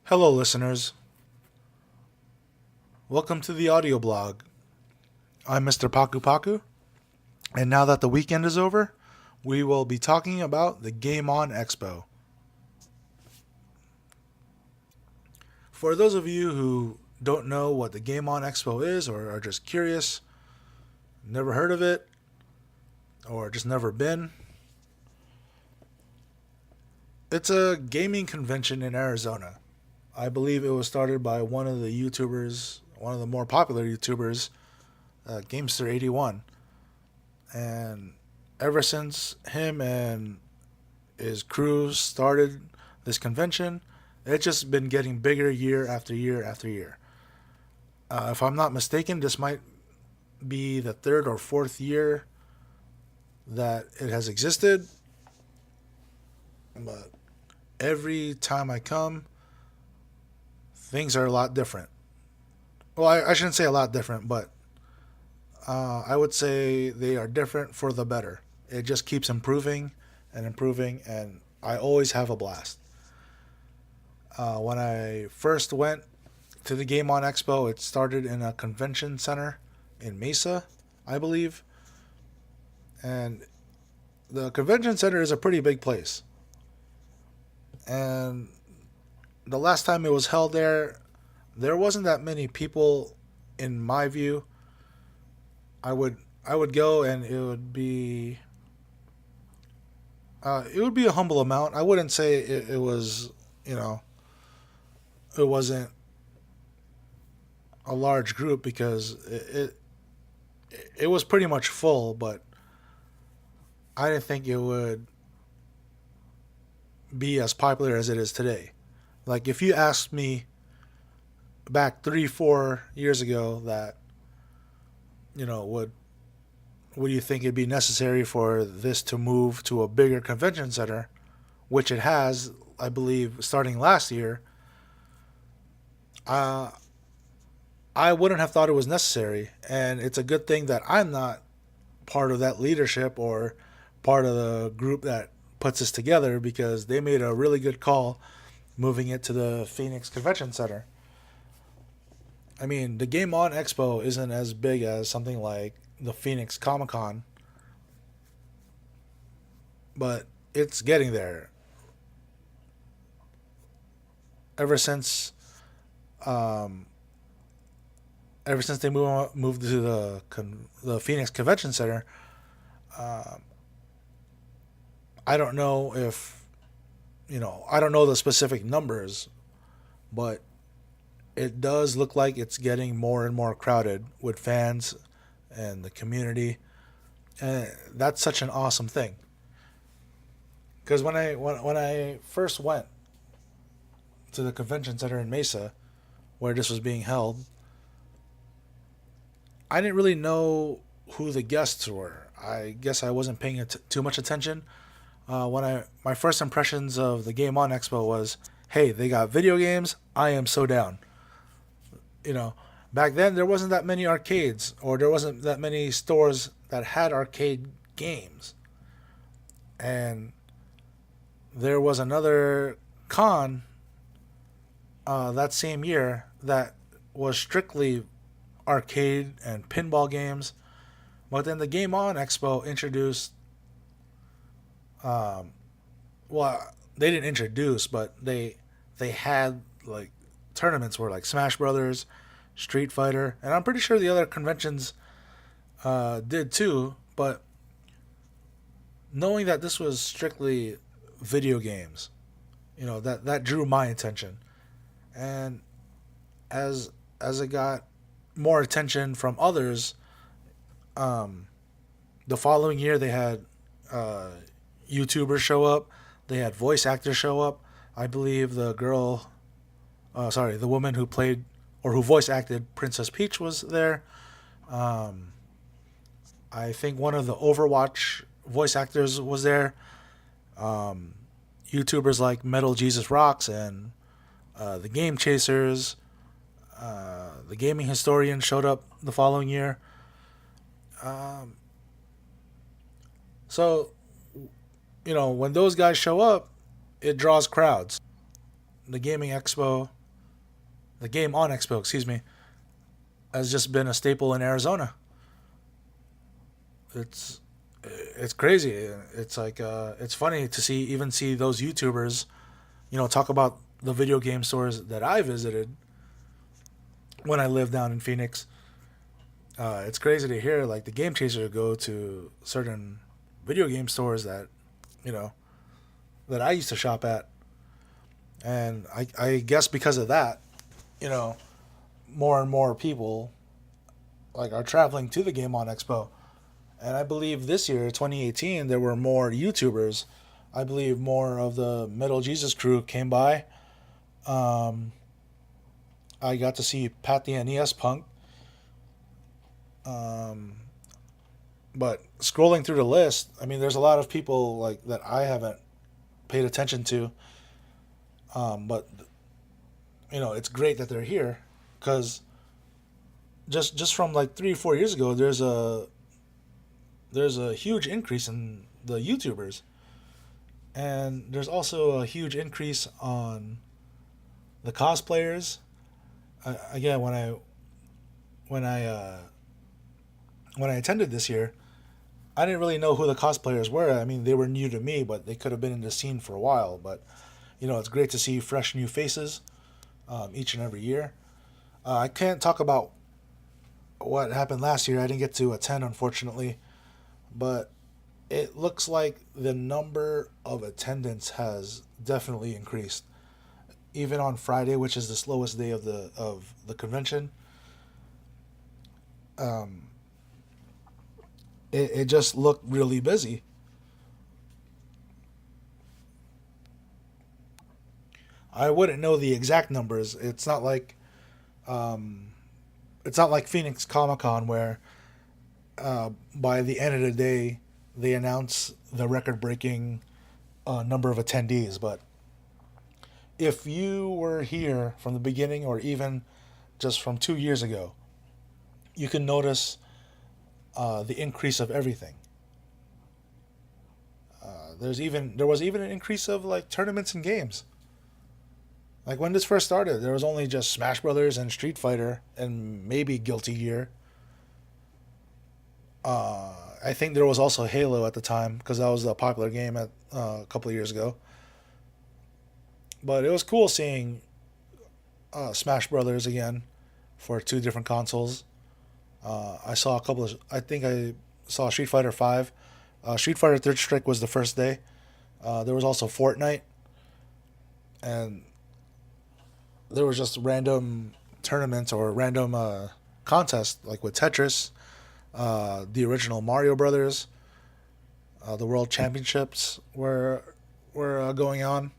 Hello, listeners. Welcome to the audio blog. I'm Mr. Paku Paku, and now that the weekend is over, we will be talking about the Game On Expo. For those of you who don't know what the Game On Expo is or are just curious, never heard of it, or just never been, it's a gaming convention in Arizona. I believe it was started by one of the YouTubers, one of the more popular YouTubers, Gamester01. And ever since him and his crew started this convention, it's just been getting bigger year after year after year. If I'm not mistaken, this might be the third or fourth year that it has existed. But every time I come, things are a lot different. Well, I shouldn't say a lot different, but I would say they are different for the better. It just keeps improving and improving, and I always have a blast. When I first went to the Game On Expo, it started in a convention center in Mesa, I believe. And the convention center is a pretty big place. And the last time it was held there wasn't that many people in my view. I would go and it would be a humble amount. I wouldn't say it was, it wasn't a large group because it was pretty much full, but I didn't think it would be as popular as it is today. Like if you asked me back 3-4 years ago that would you think it'd be necessary for this to move to a bigger convention center, which it has, I believe, starting last year, uh, I wouldn't have thought it was necessary. And it's a good thing that I'm not part of that leadership or part of the group that puts this together, because they made a really good call moving it to the Phoenix Convention Center. I mean, the Game On Expo isn't as big as something like the Phoenix Comic Con, but it's getting there. Ever since, um, ever since they moved to the Phoenix Convention Center, um, I don't know if I don't know the specific numbers, but it does look like it's getting more and more crowded with fans and the community, and that's such an awesome thing. Because when I first went to the convention center in Mesa, where this was being held, I didn't really know who the guests were. I guess I wasn't paying too much attention. When I my first impressions of the Game On Expo was, hey, they got video games. I am so down. you know, Back then there wasn't that many arcades, or there wasn't that many stores that had arcade games. And there was another con that same year that was strictly arcade and pinball games. But then the Game On Expo introduced, um, well, they didn't introduce, but they had like tournaments where like Smash Brothers, Street Fighter, and I'm pretty sure the other conventions did too. But knowing that this was strictly video games, that drew my attention. And as it got more attention from others, um, the following year they had uh, YouTubers show up, they had voice actors show up. I believe the woman who played or who voice acted Princess Peach was there. Um, I think one of the Overwatch voice actors was there. Um, YouTubers like Metal Jesus Rocks and the Game Chasers, the Gaming Historian showed up the following year. Um, so, when those guys show up, it draws crowds. The Gaming Expo the Game On Expo, excuse me, has just been a staple in Arizona. It's it's crazy. It's like it's funny to see those YouTubers, talk about the video game stores that I visited when I lived down in Phoenix. It's crazy to hear like the game chasers go to certain video game stores that you know that I used to shop at, and I guess because of that, you know, more and more people like are traveling to the Game On Expo. And I believe this year, 2018, there were more YouTubers. I believe more of the Metal Jesus crew came by. Um, I got to see Pat the NES Punk. Um, but scrolling through the list, I mean, there's a lot of people like that I haven't paid attention to. But it's great that they're here because just from like 3 or 4 years ago, there's a huge increase in the YouTubers, and there's also a huge increase on the cosplayers. Again, when I when I attended this year, I didn't really know who the cosplayers were. I mean, they were new to me, but they could have been in the scene for a while. But it's great to see fresh new faces each and every year. I can't talk about what happened last year. I didn't get to attend, unfortunately, but it looks like the number of attendance has definitely increased. Even on Friday, which is the slowest day of the convention, um, it just looked really busy. I wouldn't know the exact numbers. Um, it's not like Phoenix Comic Con where by the end of the day they announce the record breaking number of attendees. But if you were here from the beginning or even just from 2 years ago, you can notice the increase of everything. There was even an increase of like tournaments and games. Like when this first started, there was only just Smash Brothers and Street Fighter and maybe Guilty Gear. I think there was also Halo at the time because that was a popular game a couple of years ago. But it was cool seeing Smash Brothers again for two different consoles. I saw a couple of. I think I saw Street Fighter Five. Street Fighter Third Strike was the first day. There was also Fortnite, and there was just random tournaments or random contests like with Tetris, the original Mario Brothers, the World Championships were going on,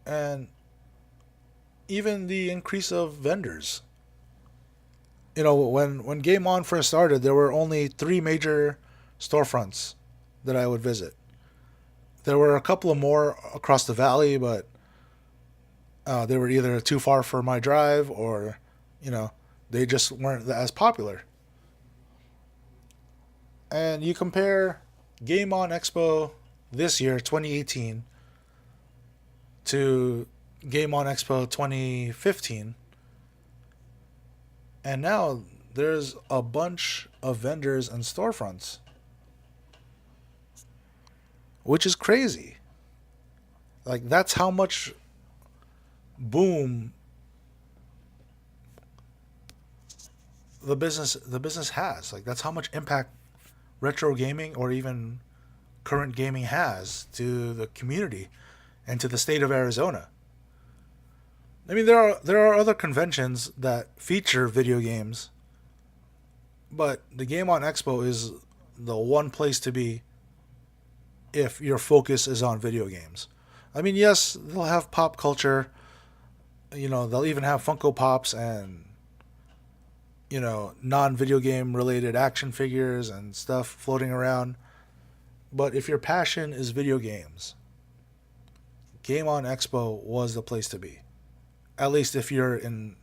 and even the increase of vendors. When Game On first started, there were only three major storefronts that I would visit. There were a couple of more across the valley, but they were either too far for my drive or, you know, they just weren't as popular. And you compare Game On Expo this year, 2018, to Game On Expo 2015, and now there's a bunch of vendors and storefronts, which is crazy. Like that's how much boom the business has. Like that's how much impact retro gaming or even current gaming has to the community and to the state of Arizona. I mean, there are other conventions that feature video games, but the Game On Expo is the one place to be if your focus is on video games. I mean, yes, they'll have pop culture. They'll even have Funko Pops and non-video game related action figures and stuff floating around. But if your passion is video games, Game On Expo was the place to be. At least if you're in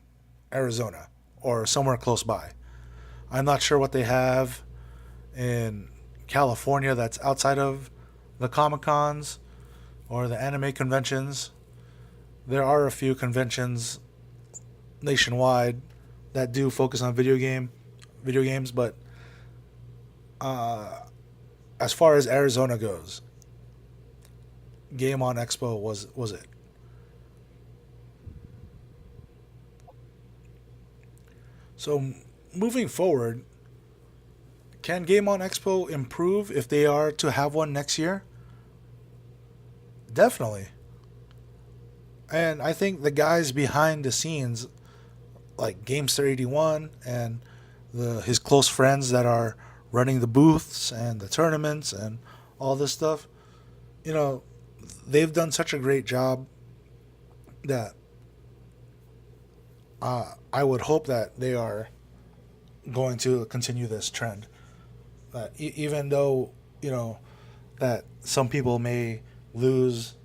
Arizona or somewhere close by. I'm not sure what they have in California that's outside of the Comic Cons or the anime conventions. there are a few conventions nationwide that do focus on video games, but uh, as far as Arizona goes, Game On Expo was it. So moving forward, can Game On Expo improve if they are to have one next year? Definitely. And I think the guys behind the scenes, like Gamester 81 and his close friends that are running the booths and the tournaments and all this stuff, you know, they've done such a great job that I would hope that they are going to continue this trend. Even though, you know, that some people may lose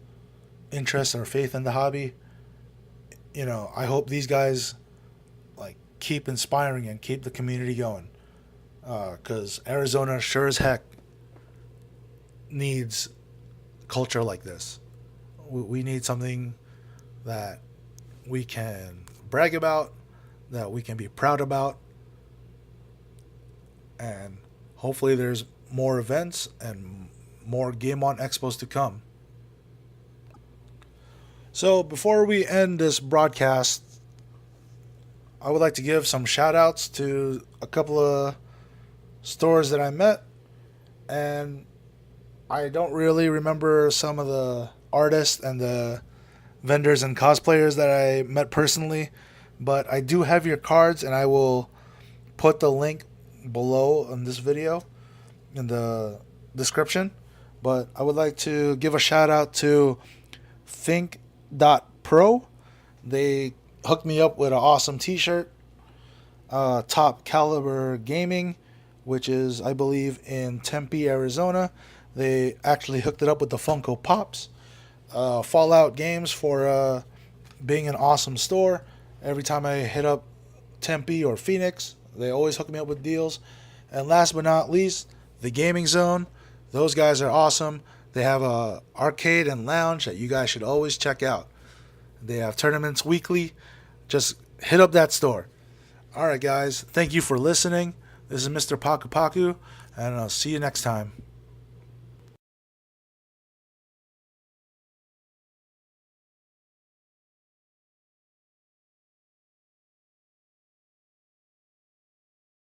interest or faith in the hobby, I hope these guys like keep inspiring and keep the community going. Because Arizona sure as heck needs culture like this. We need something that we can brag about, that we can be proud about, and hopefully there's more events and more Game On Expos to come. So before we end this broadcast, I would like to give some shout outs to a couple of stores that I met, and I don't really remember some of the artists and the vendors and cosplayers that I met personally, but I do have your cards, and I will put the link below in this video in the description. But I would like to give a shout out to Think.Pro. They hooked me up with an awesome t-shirt. Top Caliber Gaming, which is, I believe, in Tempe, Arizona. They actually hooked it up with the Funko Pops. Fallout Games for being an awesome store. Every time I hit up Tempe or Phoenix, they always hook me up with deals. And last but not least, the Gaming Zone. Those guys are awesome. They have a arcade and lounge that you guys should always check out. They have tournaments weekly. Just hit up that store. All right, guys. Thank you for listening. This is Mr. Paku Paku, and I'll see you next time.